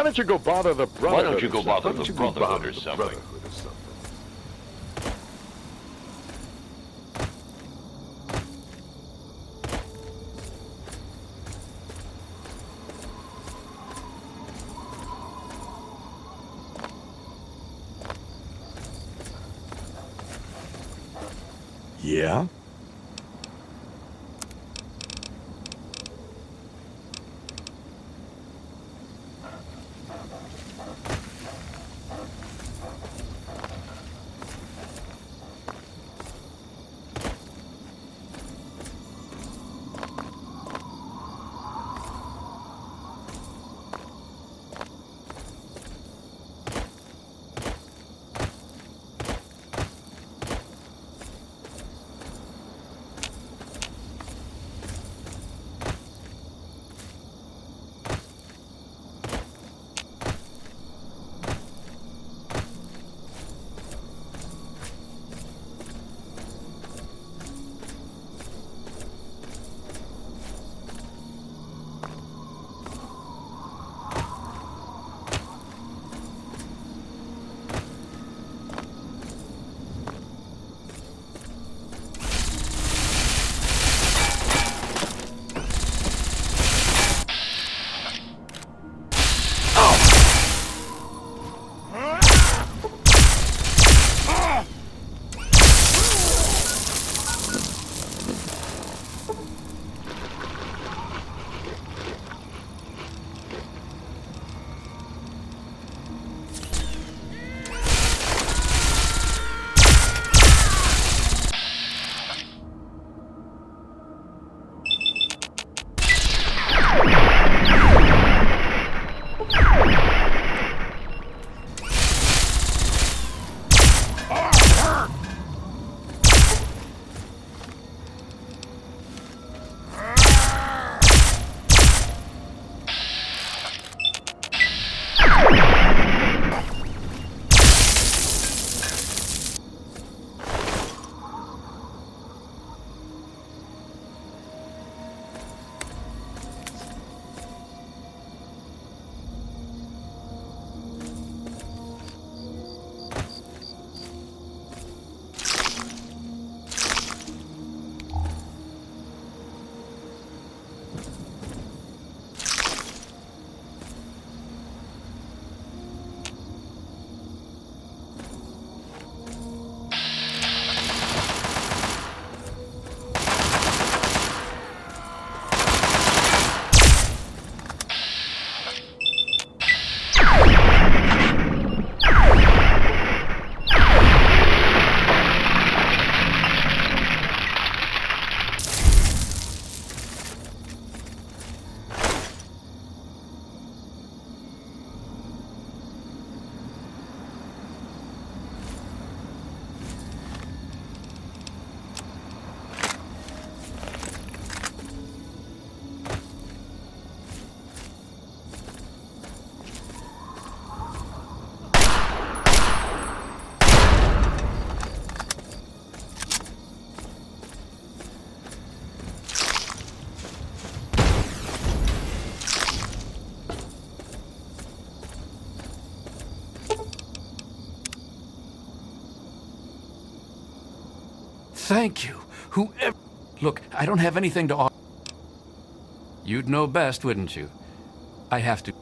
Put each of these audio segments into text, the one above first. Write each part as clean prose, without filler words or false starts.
Why don't you go bother the Brotherhood? Why don't you go bother the Brotherhood or something? Yeah? Thank you. Whoever... Look, I don't have anything to offer. You'd know best, wouldn't you? I have to...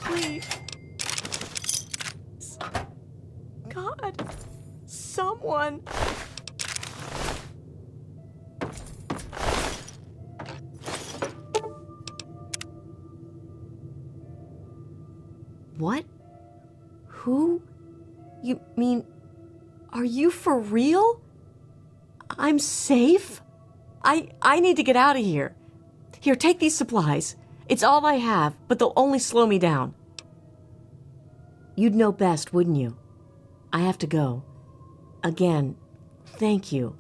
Please. God. Someone. What? Who? You mean, are you for real? I'm safe? I need to get out of here. Here, take these supplies. It's all I have, but they'll only slow me down. You'd know best, wouldn't you? I have to go. Again, thank you.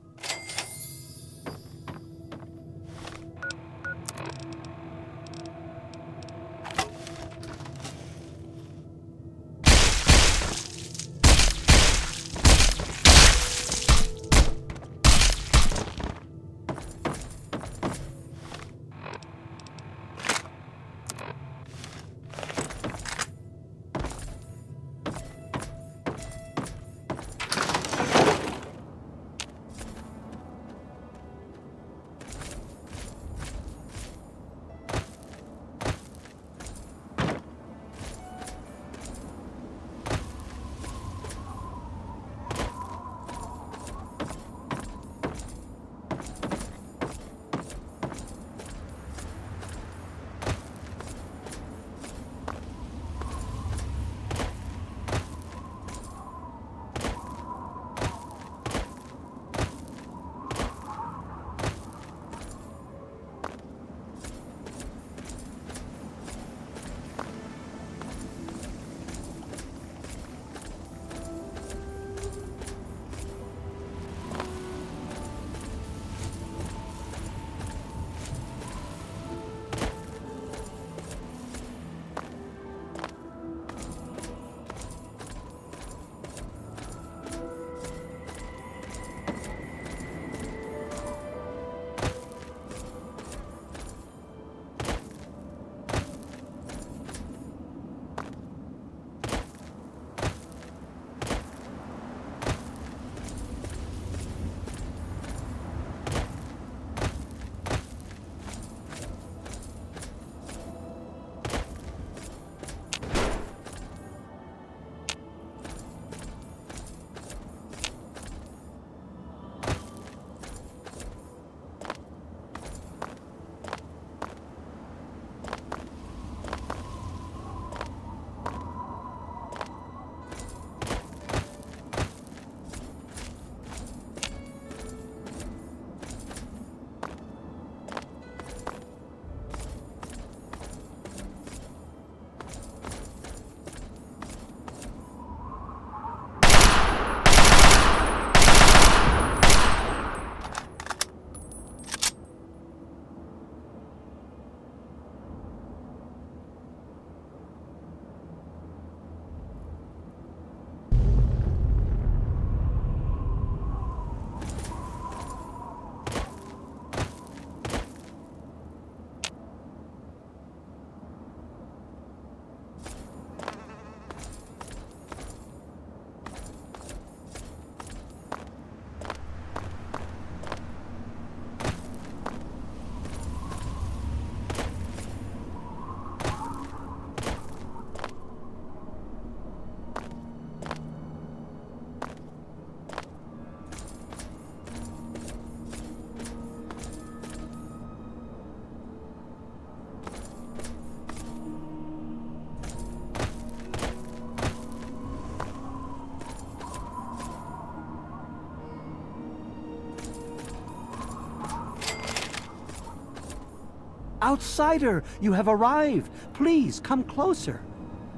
Outsider, you have arrived. Please, come closer.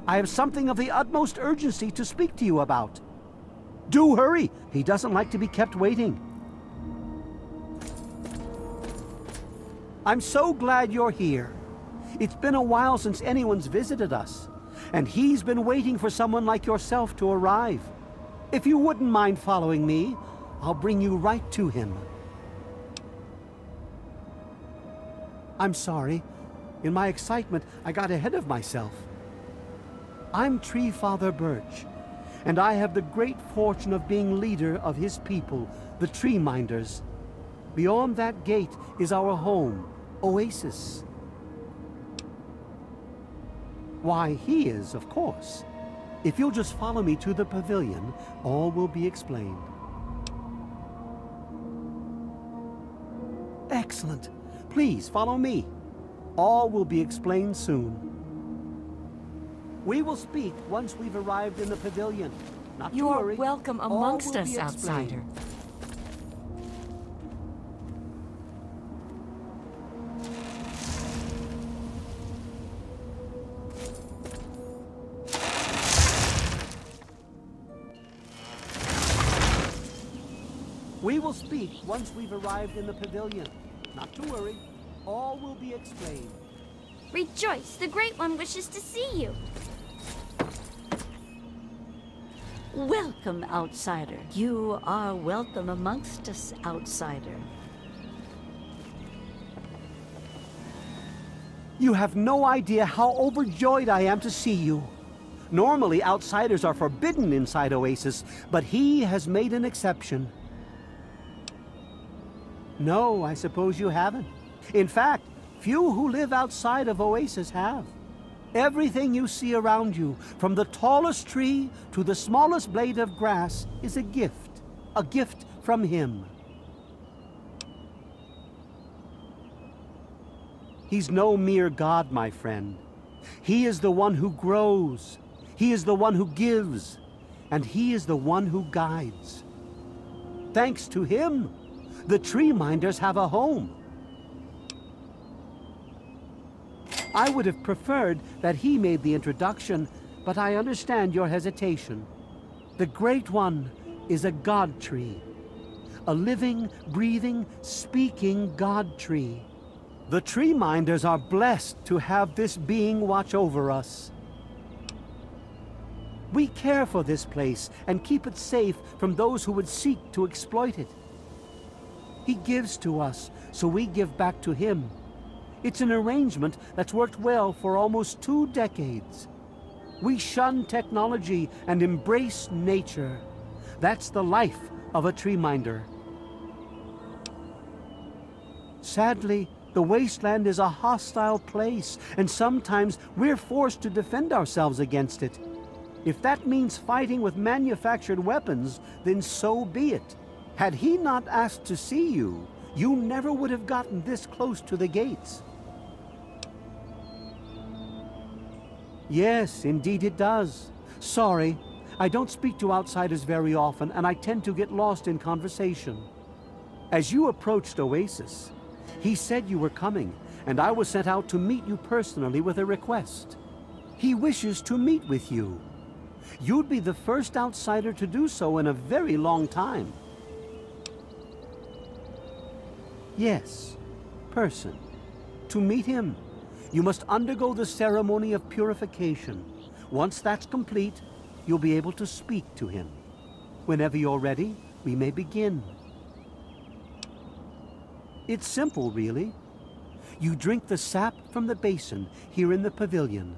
I have something of the utmost urgency to speak to you about. Do hurry. He doesn't like to be kept waiting. I'm so glad you're here. It's been a while since anyone's visited us, and he's been waiting for someone like yourself to arrive. If you wouldn't mind following me, I'll bring you right to him. I'm sorry. In my excitement, I got ahead of myself. I'm Tree Father Birch, and I have the great fortune of being leader of his people, the Tree Minders. Beyond that gate is our home, Oasis. Why, he is, of course. If you'll just follow me to the pavilion, all will be explained. Excellent. Please follow me. All will be explained soon. We will speak once we've arrived in the pavilion. Not You to are worry. welcome All amongst will us, be explained. outsider. We will speak once we've arrived in the pavilion. Not to worry. All will be explained. Rejoice, the Great One wishes to see you. Welcome, outsider. You are welcome amongst us, outsider. You have no idea how overjoyed I am to see you. Normally, outsiders are forbidden inside Oasis, but he has made an exception. No, I suppose you haven't. In fact, few who live outside of Oasis have. Everything you see around you, from the tallest tree to the smallest blade of grass, is a gift from him. He's no mere god, my friend. He is the one who grows. He is the one who gives. And he is the one who guides. Thanks to him, the Tree Minders have a home. I would have preferred that he made the introduction, but I understand your hesitation. The Great One is a god tree. A living, breathing, speaking god tree. The Tree Minders are blessed to have this being watch over us. We care for this place and keep it safe from those who would seek to exploit it. He gives to us, so we give back to him. It's an arrangement that's worked well for almost 2 decades. We shun technology and embrace nature. That's the life of a tree minder. Sadly, the wasteland is a hostile place, and sometimes we're forced to defend ourselves against it. If that means fighting with manufactured weapons, then so be it. Had he not asked to see you, you never would have gotten this close to the gates. Yes, indeed it does. Sorry, I don't speak to outsiders very often, and I tend to get lost in conversation. As you approached Oasis, he said you were coming, and I was sent out to meet you personally with a request. He wishes to meet with you. You'd be the first outsider to do so in a very long time. Yes, person. To meet him, you must undergo the ceremony of purification. Once that's complete, you'll be able to speak to him. Whenever you're ready, we may begin. It's simple, really. You drink the sap from the basin here in the pavilion.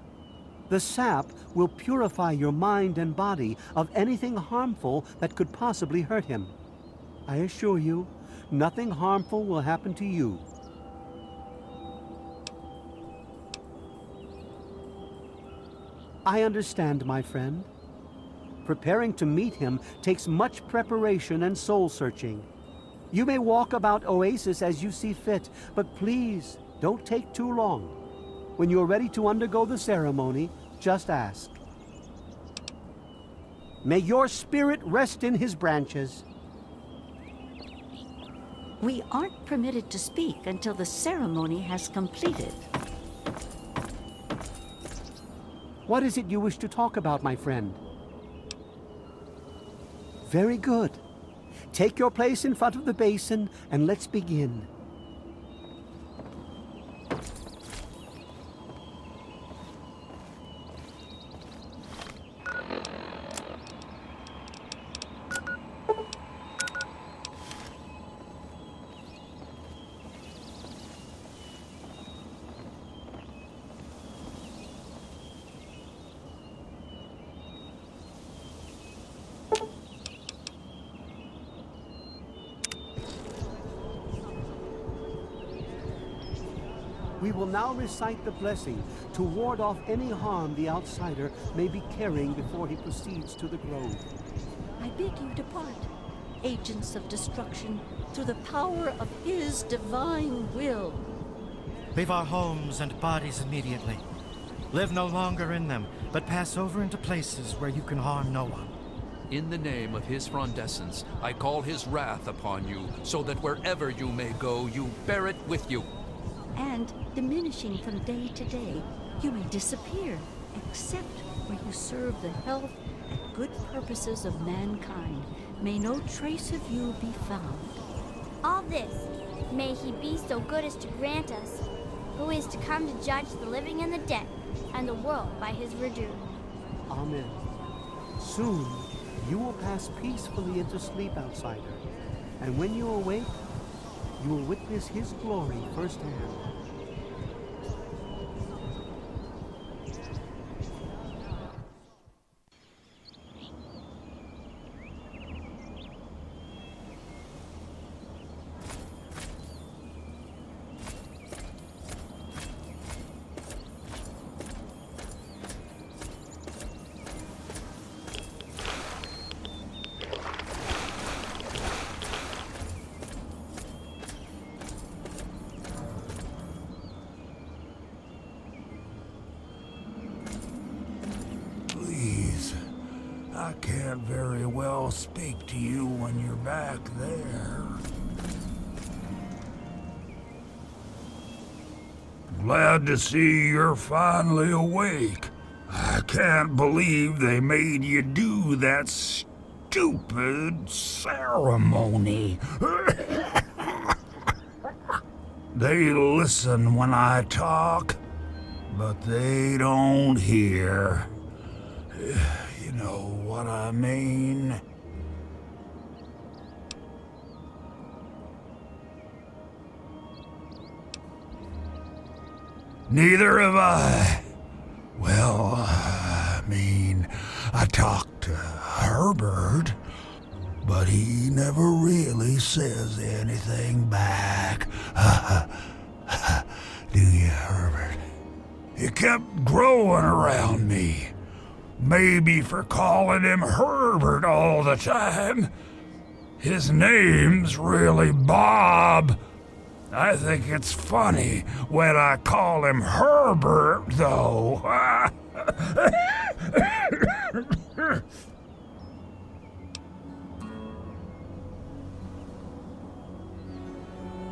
The sap will purify your mind and body of anything harmful that could possibly hurt him. I assure you, nothing harmful will happen to you. I understand, my friend. Preparing to meet him takes much preparation and soul-searching. You may walk about Oasis as you see fit, but please, don't take too long. When you're ready to undergo the ceremony, just ask. May your spirit rest in his branches. We aren't permitted to speak until the ceremony has completed. What is it you wish to talk about, my friend? Very good. Take your place in front of the basin and let's begin. We will now recite the blessing to ward off any harm the outsider may be carrying before he proceeds to the grove. I bid you depart, agents of destruction, through the power of his divine will. Leave our homes and bodies immediately. Live no longer in them, but pass over into places where you can harm no one. In the name of his frondescence, I call his wrath upon you, so that wherever you may go, you bear it with you. And, diminishing from day to day, you may disappear, except where you serve the health and good purposes of mankind. May no trace of you be found. All this, may he be so good as to grant us, who is to come to judge the living and the dead, and the world by his verdure. Amen. Soon, you will pass peacefully into sleep, outsider. And when you awake, you will witness his glory firsthand. Please, I can't very well speak to you when you're back there. Glad to see you're finally awake. I can't believe they made you do that stupid ceremony. They listen when I talk, but they don't hear. You know what I mean? Neither have I. Well, I mean, I talked to Herbert, but he never really says anything back. Do you, Herbert? He kept growing around me. Maybe for calling him Herbert all the time. His name's really Bob. I think it's funny when I call him Herbert, though.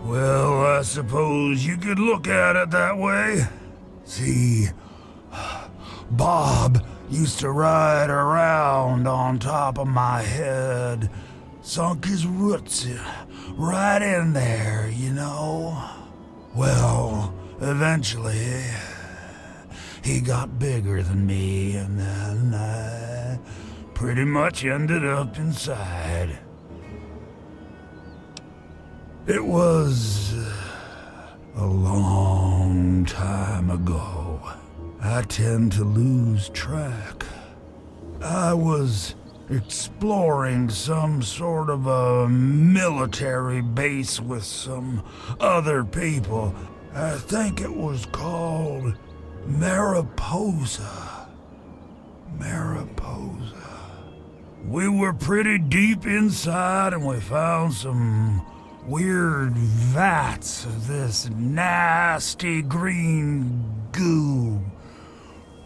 Well, I suppose you could look at it that way. See, Bob used to ride around on top of my head, sunk his roots right in there, you know. Well, eventually, he got bigger than me, and then I pretty much ended up inside. It was a long time ago. I tend to lose track. I was exploring some sort of a military base with some other people. I think it was called Mariposa. Mariposa. We were pretty deep inside and we found some weird vats of this nasty green goo.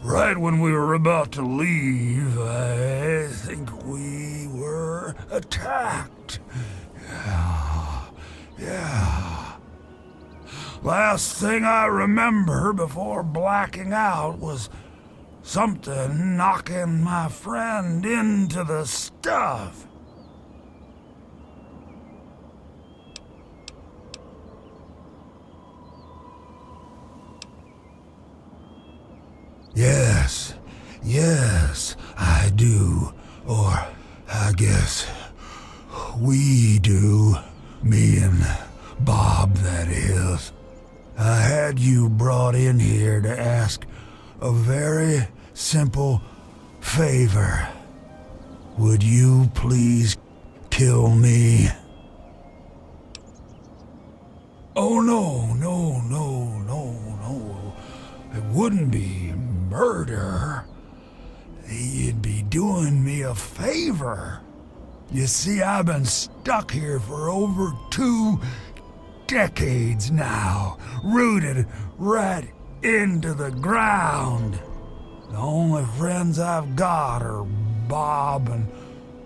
Right when we were about to leave, I think we were attacked. Yeah. Last thing I remember before blacking out was something knocking my friend into the stuff. Yes, I do. Or I guess we do. Me and Bob, that is. I had you brought in here to ask a very simple favor. Would you please kill me? Oh, no. It wouldn't be murder. You'd be doing me a favor. You see, I've been stuck here for over 2 decades now, rooted right into the ground. The only friends I've got are Bob and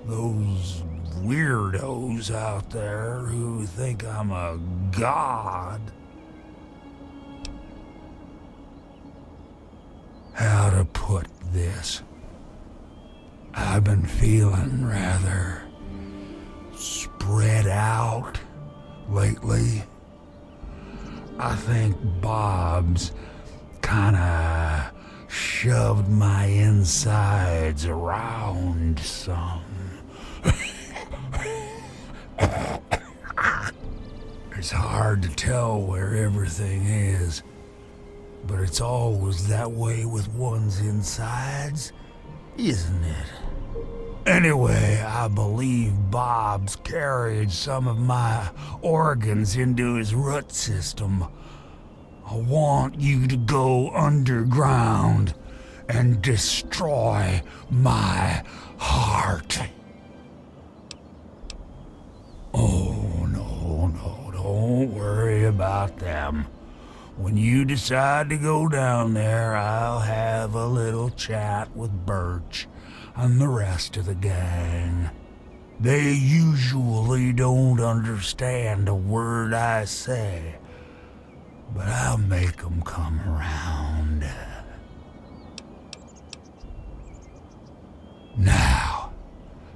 those weirdos out there who think I'm a god. How to put this? I've been feeling rather spread out lately. I think Bob's kinda shoved my insides around some. It's hard to tell where everything is, but it's always that way with one's insides, isn't it? Anyway, I believe Bob's carried some of my organs into his root system. I want you to go underground and destroy my heart. Oh, no, don't worry about them. When you decide to go down there, I'll have a little chat with Birch and the rest of the gang. They usually don't understand a word I say, but I'll make them come around. Now,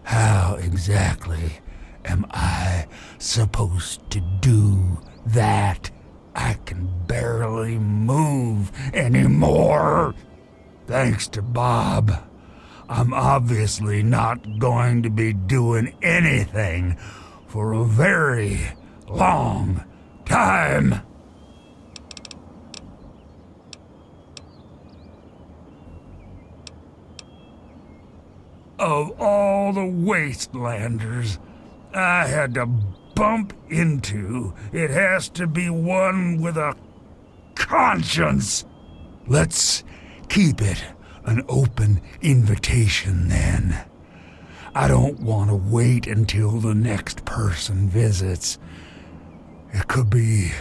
how exactly am I supposed to do that? I can barely move anymore. Thanks to Bob, I'm obviously not going to be doing anything for a very long time. Of all the wastelanders I had to bump into, it has to be one with a conscience. Let's keep it an open invitation then. I don't want to wait until the next person visits. It could be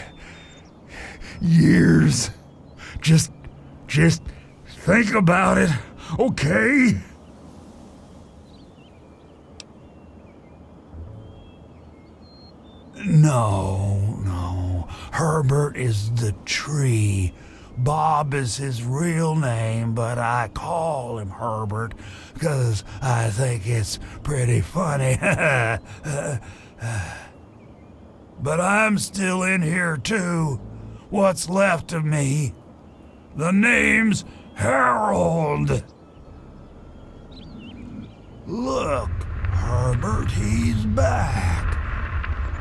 years. Just think about it, okay? No. Herbert is the tree. Bob is his real name, but I call him Herbert because I think it's pretty funny. But I'm still in here too. What's left of me? The name's Harold. Look, Herbert, he's back.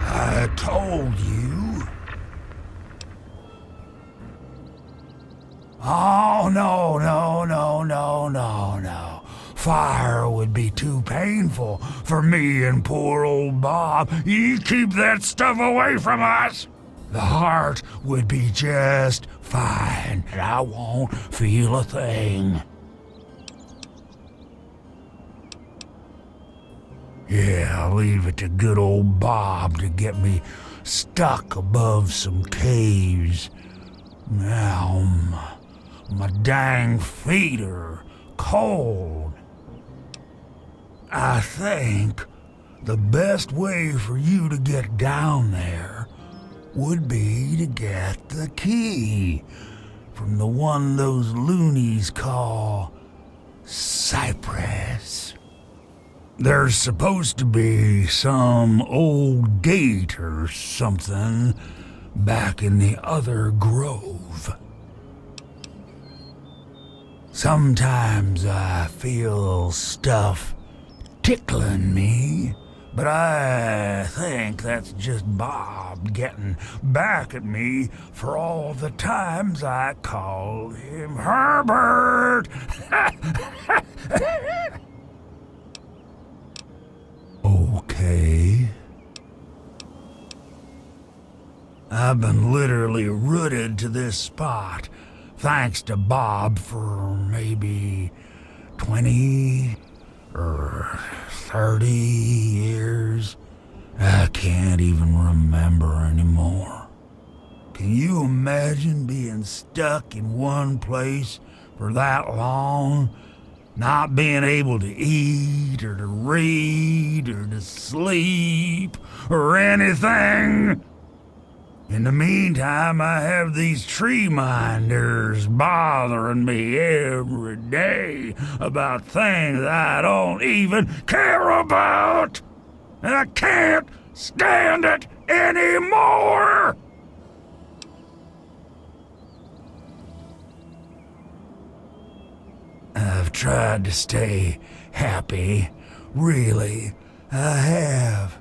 I told you. Oh, no. Fire would be too painful for me and poor old Bob. You keep that stuff away from us. The heart would be just fine, and I won't feel a thing. Yeah, I'll leave it to good old Bob to get me stuck above some caves. Now, my dang feet are cold. I think the best way for you to get down there would be to get the key from the one those loonies call Cypress. There's supposed to be some old gate or something back in the other grove. Sometimes I feel stuff tickling me, but I think that's just Bob getting back at me for all the times I called him Herbert. Okay. I've been literally rooted to this spot, thanks to Bob, for maybe 20 or 30 years. I can't even remember anymore. Can you imagine being stuck in one place for that long? Not being able to eat, or to read, or to sleep, or anything? In the meantime, I have these tree minders bothering me every day about things I don't even care about. And I can't stand it anymore! I've tried to stay happy. Really, I have.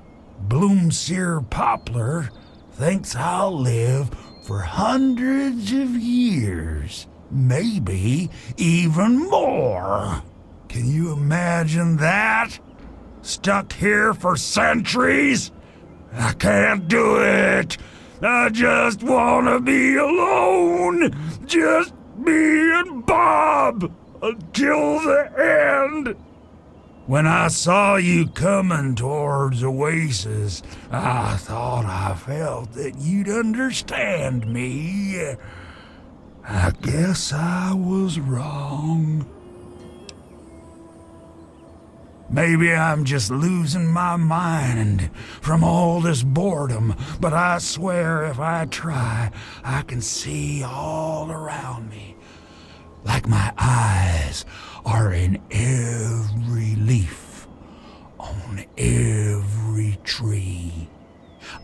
Bloomseer Poplar thinks I'll live for hundreds of years. Maybe even more. Can you imagine that? Stuck here for centuries? I can't do it. I just want to be alone. Just me and Bob. Until the end. When I saw you coming towards Oasis, I thought I felt that you'd understand me. I guess I was wrong. Maybe I'm just losing my mind from all this boredom, but I swear if I try, I can see all around me. Like my eyes are in every leaf, on every tree.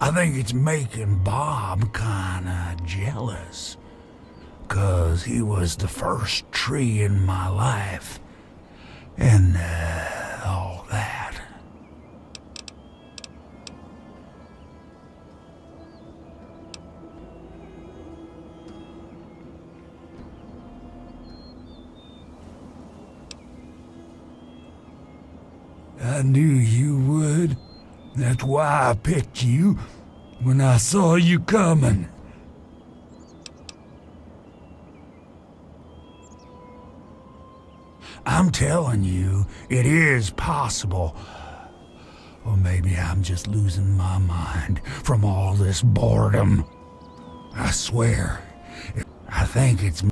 I think it's making Bob kinda jealous, 'cause he was the first tree in my life, and all that. I knew you would. That's why I picked you when I saw you coming. I'm telling you, it is possible. Or maybe I'm just losing my mind from all this boredom. I swear, I think it's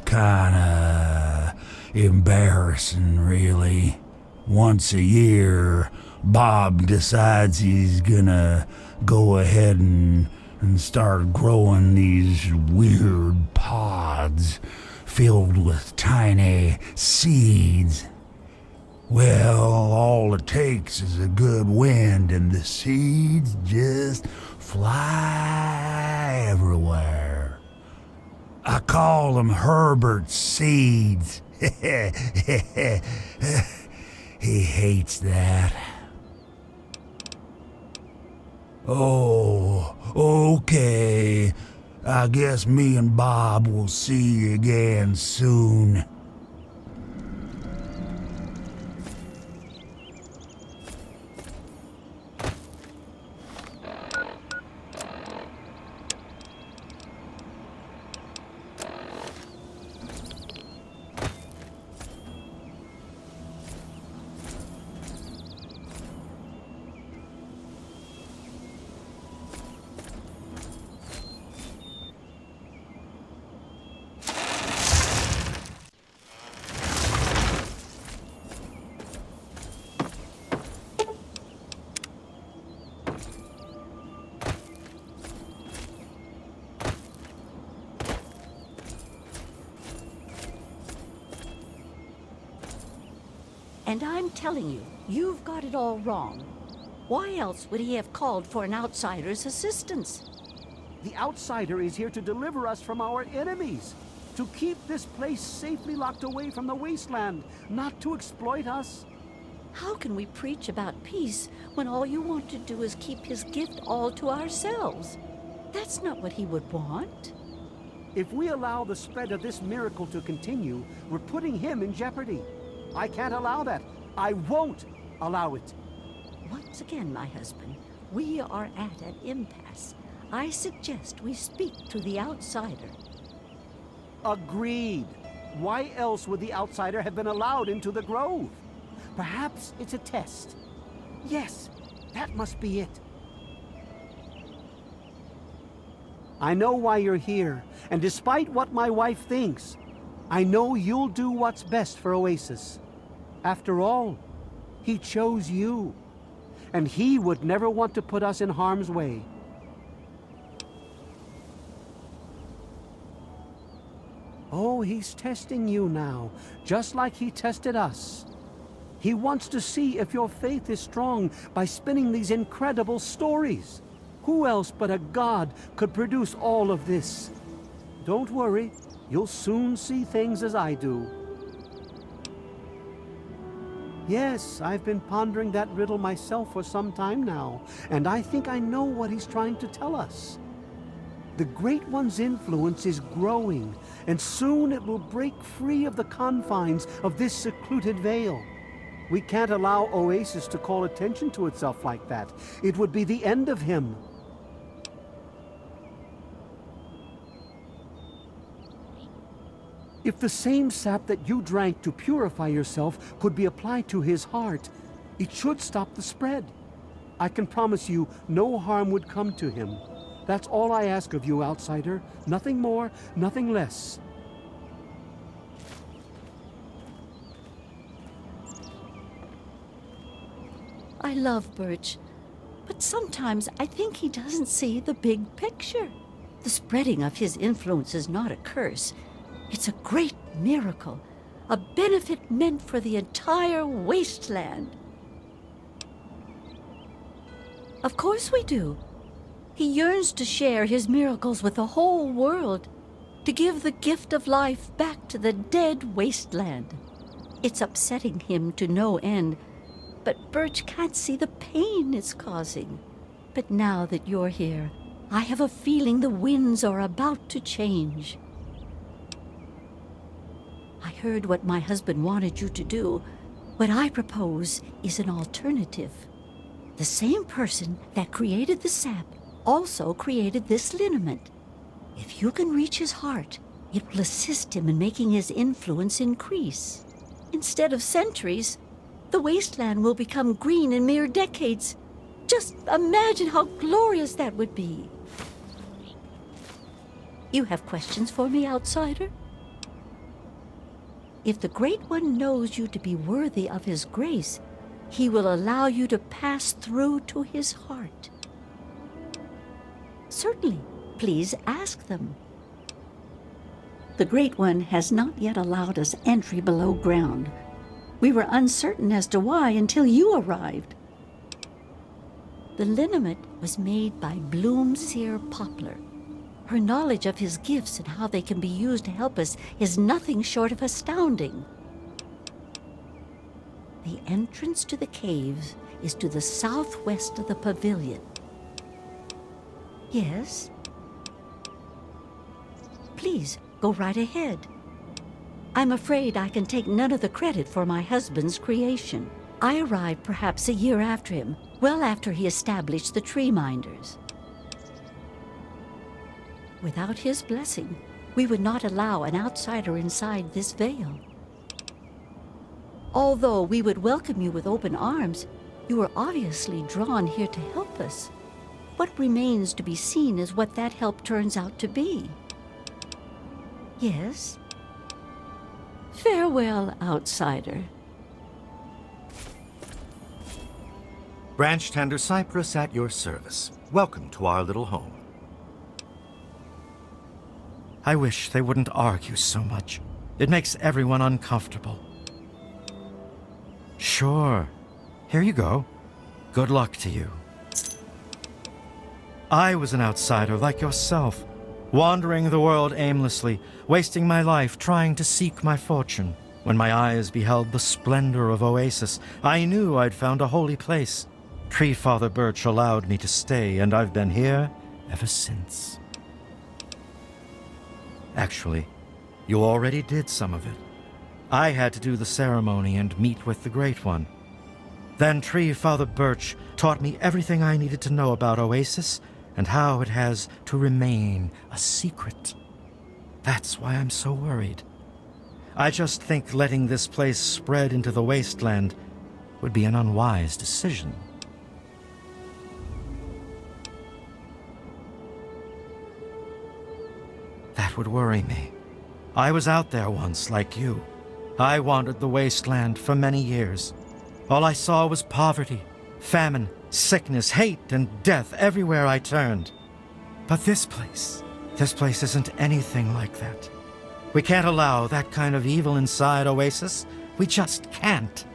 kinda embarrassing, really. Once a year, Bob decides he's gonna go ahead and start growing these weird pods filled with tiny seeds. Well, all it takes is a good wind and the seeds just fly everywhere. I call them Herbert's seeds. He hates that. Oh, okay. I guess me and Bob will see you again soon. And I'm telling you, you've got it all wrong. Why else would he have called for an outsider's assistance? The outsider is here to deliver us from our enemies, to keep this place safely locked away from the wasteland, not to exploit us. How can we preach about peace when all you want to do is keep his gift all to ourselves? That's not what he would want. If we allow the spread of this miracle to continue, we're putting him in jeopardy. I can't allow that. I won't allow it. Once again, my husband, we are at an impasse. I suggest we speak to the outsider. Agreed. Why else would the outsider have been allowed into the grove? Perhaps it's a test. Yes, that must be it. I know why you're here, and despite what my wife thinks, I know you'll do what's best for Oasis. After all, he chose you, and he would never want to put us in harm's way. Oh, he's testing you now, just like he tested us. He wants to see if your faith is strong by spinning these incredible stories. Who else but a god could produce all of this? Don't worry, you'll soon see things as I do. Yes, I've been pondering that riddle myself for some time now, and I think I know what he's trying to tell us. The Great One's influence is growing, and soon it will break free of the confines of this secluded vale. We can't allow Oasis to call attention to itself like that. It would be the end of him. If the same sap that you drank to purify yourself could be applied to his heart, it should stop the spread. I can promise you no harm would come to him. That's all I ask of you, outsider. Nothing more, nothing less. I love Birch, but sometimes I think he doesn't see the big picture. The spreading of his influence is not a curse. It's a great miracle, a benefit meant for the entire wasteland. Of course we do. He yearns to share his miracles with the whole world, to give the gift of life back to the dead wasteland. It's upsetting him to no end, but Birch can't see the pain it's causing. But now that you're here, I have a feeling the winds are about to change. I heard what my husband wanted you to do. What I propose is an alternative. The same person that created the sap also created this liniment. If you can reach his heart, it will assist him in making his influence increase. Instead of centuries, the wasteland will become green in mere decades. Just imagine how glorious that would be. You have questions for me, outsider? If the Great One knows you to be worthy of his grace, he will allow you to pass through to his heart. Certainly, please ask them. The Great One has not yet allowed us entry below ground. We were uncertain as to why until you arrived. The liniment was made by Bloomseer Poplar. Her knowledge of his gifts and how they can be used to help us is nothing short of astounding. The entrance to the caves is to the southwest of the pavilion. Yes? Please, go right ahead. I'm afraid I can take none of the credit for my husband's creation. I arrived perhaps a year after him, well after he established the tree minders. Without his blessing, we would not allow an outsider inside this veil. Although we would welcome you with open arms, you were obviously drawn here to help us. What remains to be seen is what that help turns out to be. Yes? Farewell, outsider. Branch Tender Cypress at your service. Welcome to our little home. I wish they wouldn't argue so much. It makes everyone uncomfortable. Shh. Sure. Here you go. Good luck to you. I was an outsider like yourself, wandering the world aimlessly, wasting my life trying to seek my fortune. When my eyes beheld the splendor of Oasis, I knew I'd found a holy place. Tree Father Birch allowed me to stay, and I've been here ever since. Actually, you already did some of it. I had to do the ceremony and meet with the Great One. Then Tree Father Birch taught me everything I needed to know about Oasis and how it has to remain a secret. That's why I'm so worried. I just think letting this place spread into the wasteland would be an unwise decision. That would worry me. I was out there once, like you. I wandered the wasteland for many years. All I saw was poverty, famine, sickness, hate, and death everywhere I turned. But this place isn't anything like that. We can't allow that kind of evil inside Oasis. We just can't.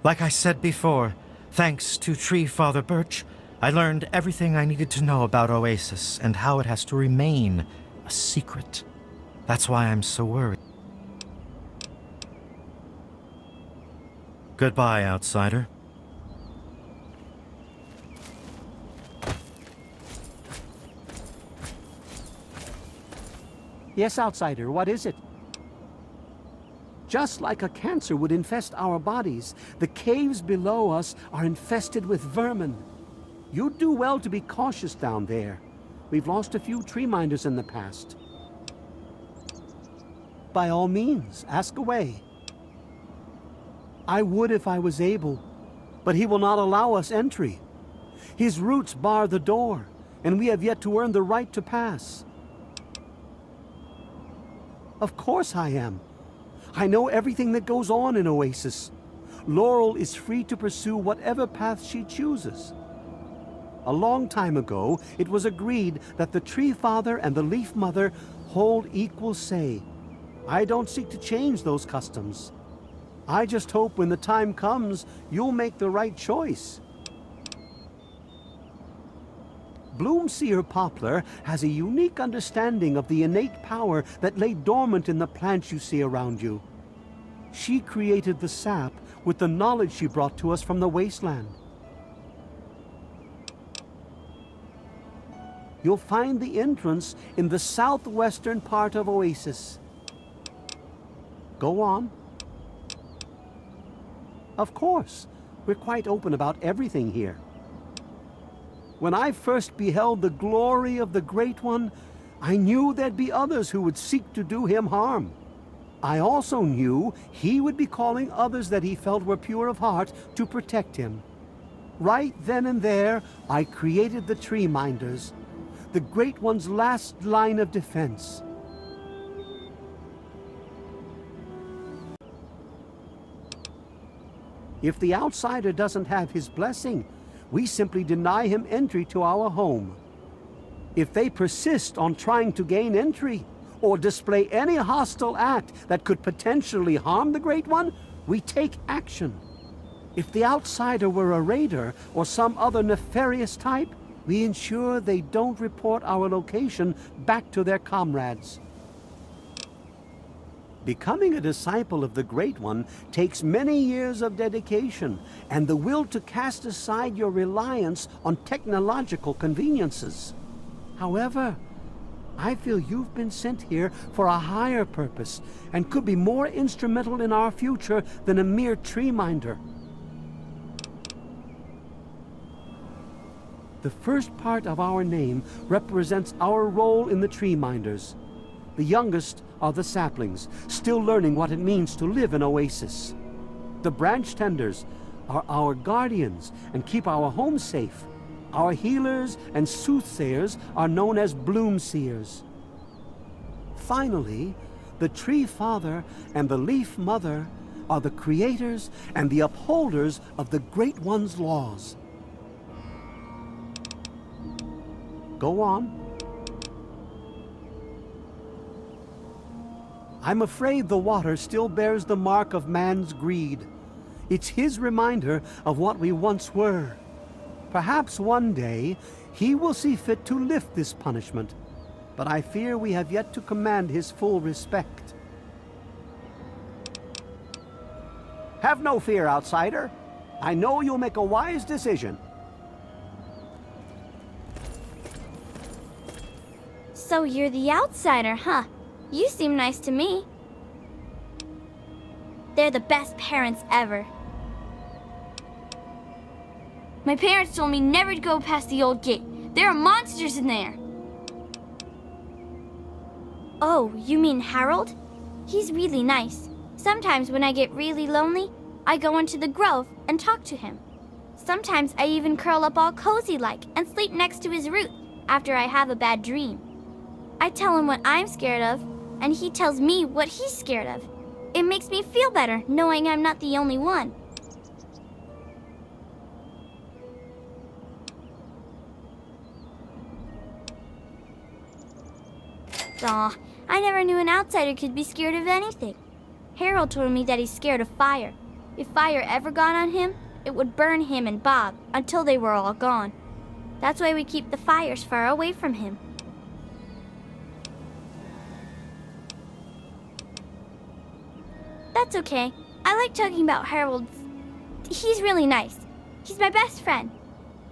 Like I said before, thanks to Tree Father Birch, I learned everything I needed to know about Oasis and how it has to remain a secret. That's why I'm so worried. Goodbye, outsider. Yes, outsider, what is it? Just like a cancer would infest our bodies, the caves below us are infested with vermin. You'd do well to be cautious down there. We've lost a few tree minders in the past. By all means, ask away. I would if I was able, but he will not allow us entry. His roots bar the door, and we have yet to earn the right to pass. Of course I am. I know everything that goes on in Oasis. Laurel is free to pursue whatever path she chooses. A long time ago, it was agreed that the Tree Father and the Leaf Mother hold equal say. I don't seek to change those customs. I just hope when the time comes, you'll make the right choice. Bloomseer Poplar has a unique understanding of the innate power that lay dormant in the plants you see around you. She created the sap with the knowledge she brought to us from the wasteland. You'll find the entrance in the southwestern part of Oasis. Go on. Of course, we're quite open about everything here. When I first beheld the glory of the Great One, I knew there'd be others who would seek to do him harm. I also knew he would be calling others that he felt were pure of heart to protect him. Right then and there, I created the Tree Minders, the Great One's last line of defense. If the outsider doesn't have his blessing, we simply deny him entry to our home. If they persist on trying to gain entry, or display any hostile act that could potentially harm the Great One, we take action. If the outsider were a raider or some other nefarious type, we ensure they don't report our location back to their comrades. Becoming a disciple of the Great One takes many years of dedication and the will to cast aside your reliance on technological conveniences. However, I feel you've been sent here for a higher purpose and could be more instrumental in our future than a mere tree minder. The first part of our name represents our role in the tree minders. The youngest are the saplings, still learning what it means to live in Oasis. The branch tenders are our guardians and keep our home safe. Our healers and soothsayers are known as Bloomseers. Finally, the Tree Father and the Leaf Mother are the creators and the upholders of the Great One's laws. Go on. I'm afraid the water still bears the mark of man's greed. It's his reminder of what we once were. Perhaps one day he will see fit to lift this punishment, but I fear we have yet to command his full respect. Have no fear, outsider. I know you'll make a wise decision. So you're the outsider, huh? You seem nice to me. They're the best parents ever. My parents told me never to go past the old gate. There are monsters in there. Oh, you mean Harold? He's really nice. Sometimes when I get really lonely, I go into the grove and talk to him. Sometimes I even curl up all cozy-like and sleep next to his root after I have a bad dream. I tell him what I'm scared of, and he tells me what he's scared of. It makes me feel better knowing I'm not the only one. Aw, I never knew an outsider could be scared of anything. Harold told me that he's scared of fire. If fire ever got on him, it would burn him and Bob until they were all gone. That's why we keep the fires far away from him. That's okay. I like talking about Harold. He's really nice. He's my best friend.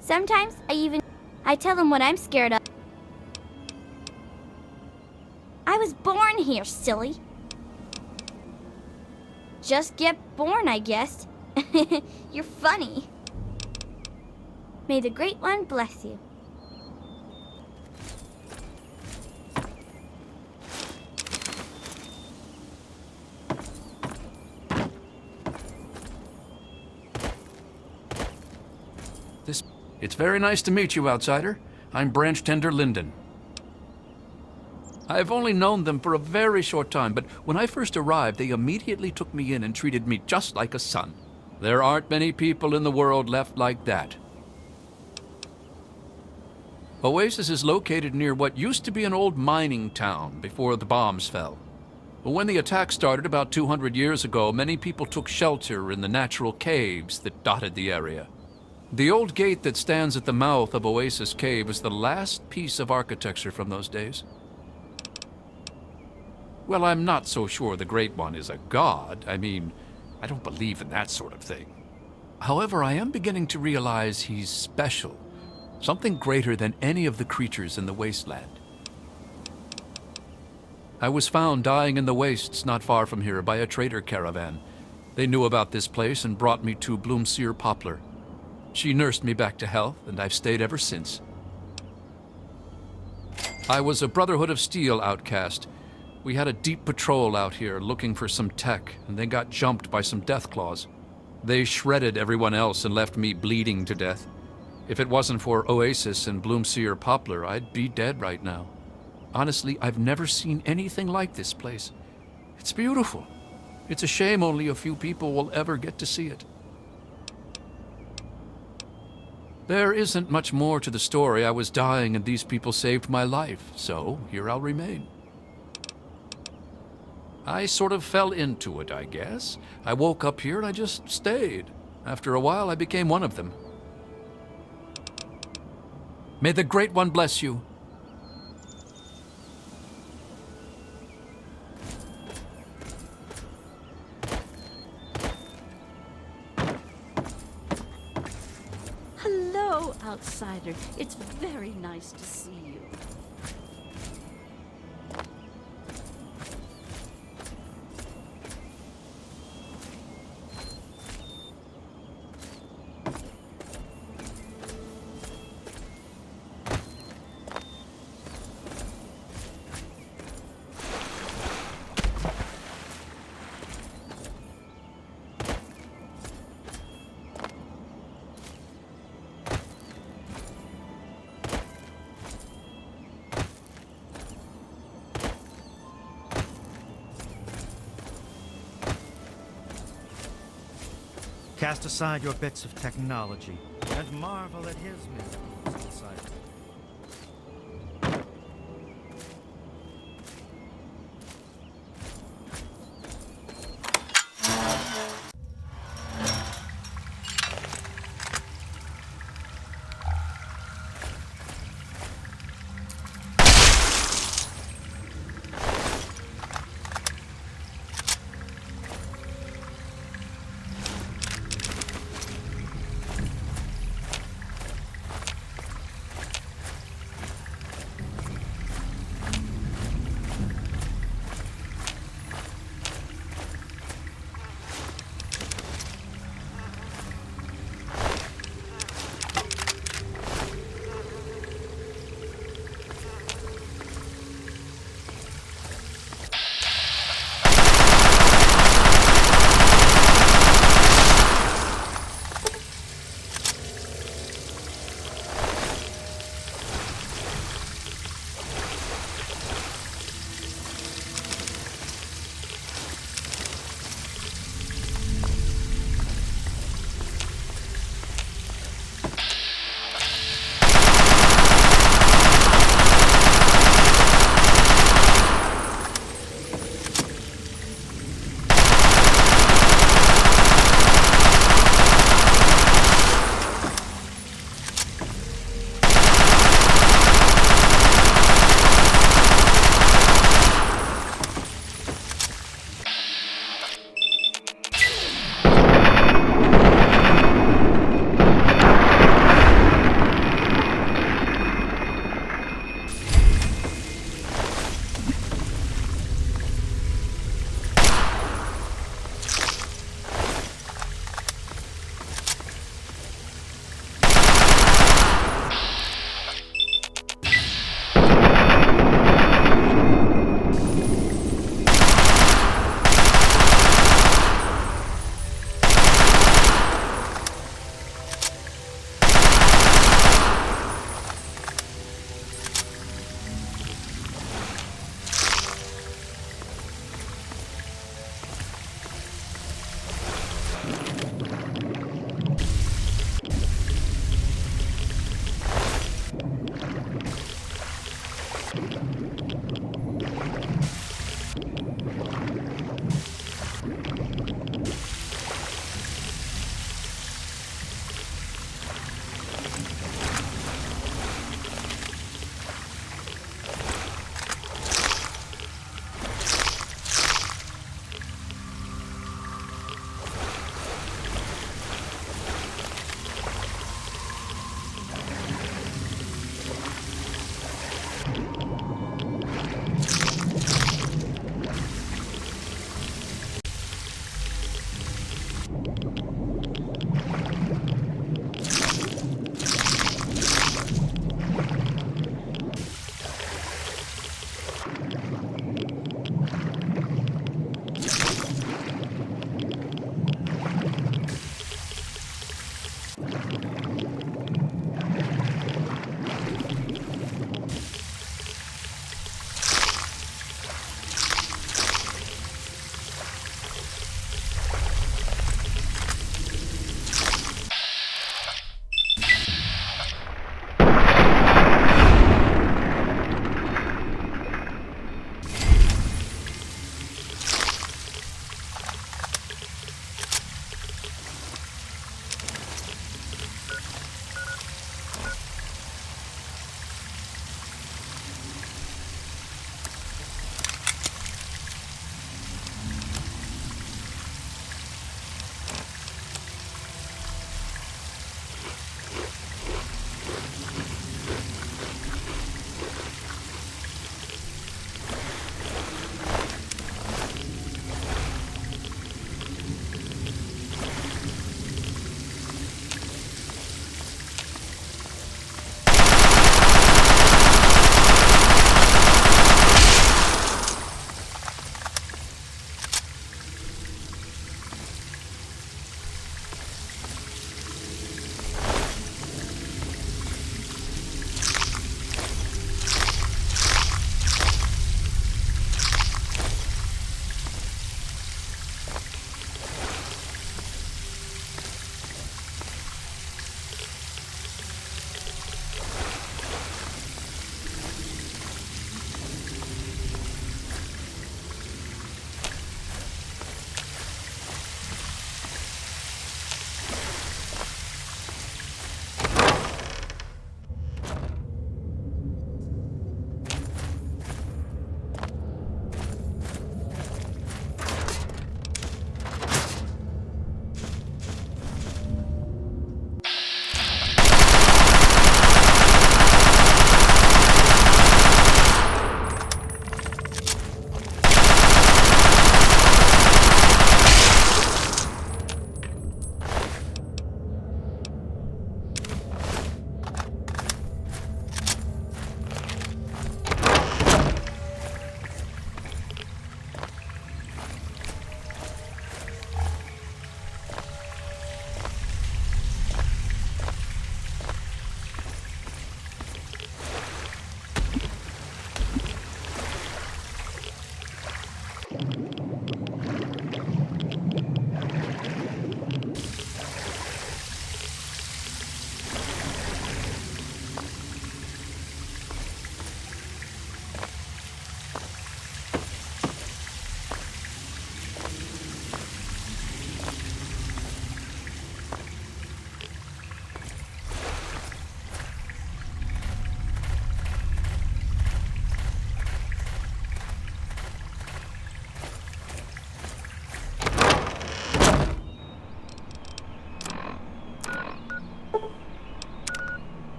Sometimes I tell him what I'm scared of. I was born here, silly. Just get born, I guess. You're funny. May the Great One bless you. It's very nice to meet you, outsider. I'm Branch Tender Linden. I've only known them for a very short time, but when I first arrived, they immediately took me in and treated me just like a son. There aren't many people in the world left like that. Oasis is located near what used to be an old mining town before the bombs fell. When the attack started about 200 years ago, many people took shelter in the natural caves that dotted the area. The old gate that stands at the mouth of Oasis Cave is the last piece of architecture from those days. Well, I'm not so sure the Great One is a god. I mean, I don't believe in that sort of thing. However, I am beginning to realize he's special. Something greater than any of the creatures in the wasteland. I was found dying in the wastes not far from here by a trader caravan. They knew about this place and brought me to Bloomseer Poplar. She nursed me back to health, and I've stayed ever since. I was a Brotherhood of Steel outcast. We had a deep patrol out here looking for some tech, and they got jumped by some Deathclaws. They shredded everyone else and left me bleeding to death. If it wasn't for Oasis and Bloomseer Poplar, I'd be dead right now. Honestly, I've never seen anything like this place. It's beautiful. It's a shame only a few people will ever get to see it. There isn't much more to the story. I was dying and these people saved my life, so here I'll remain. I sort of fell into it, I guess. I woke up here and I just stayed. After a while, I became one of them. May the Great One bless you. Hello, outsider. It's very nice to see you. Cast aside your bits of technology and marvel at his miracles inside.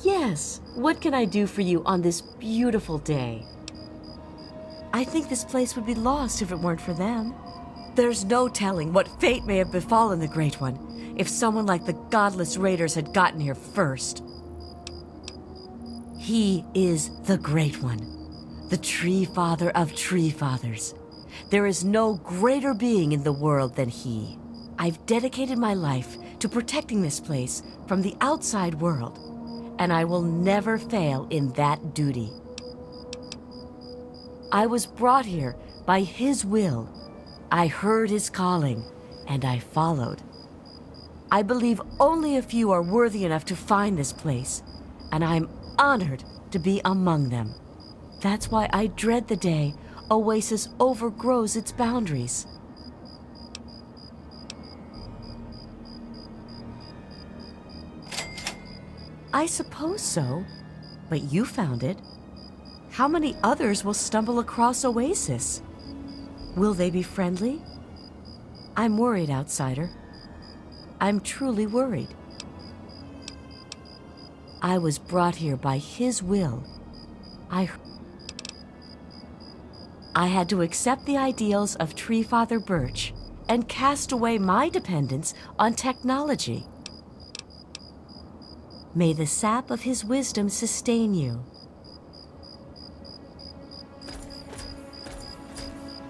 Yes, what can I do for you on this beautiful day? I think this place would be lost if it weren't for them. There's no telling what fate may have befallen the Great One if someone like the godless raiders had gotten here first. He is the Great One, the Tree Father of Tree Fathers. There is no greater being in the world than he. I've dedicated my life to protecting this place from the outside world, and I will never fail in that duty. I was brought here by his will. I heard his calling, and I followed. I believe only a few are worthy enough to find this place, and I'm honored to be among them. That's why I dread the day Oasis overgrows its boundaries. I suppose so, but you found it. How many others will stumble across Oasis? Will they be friendly? I'm worried, outsider. I'm truly worried. I was brought here by his will. I had to accept the ideals of Tree Father Birch and cast away my dependence on technology. May the sap of his wisdom sustain you.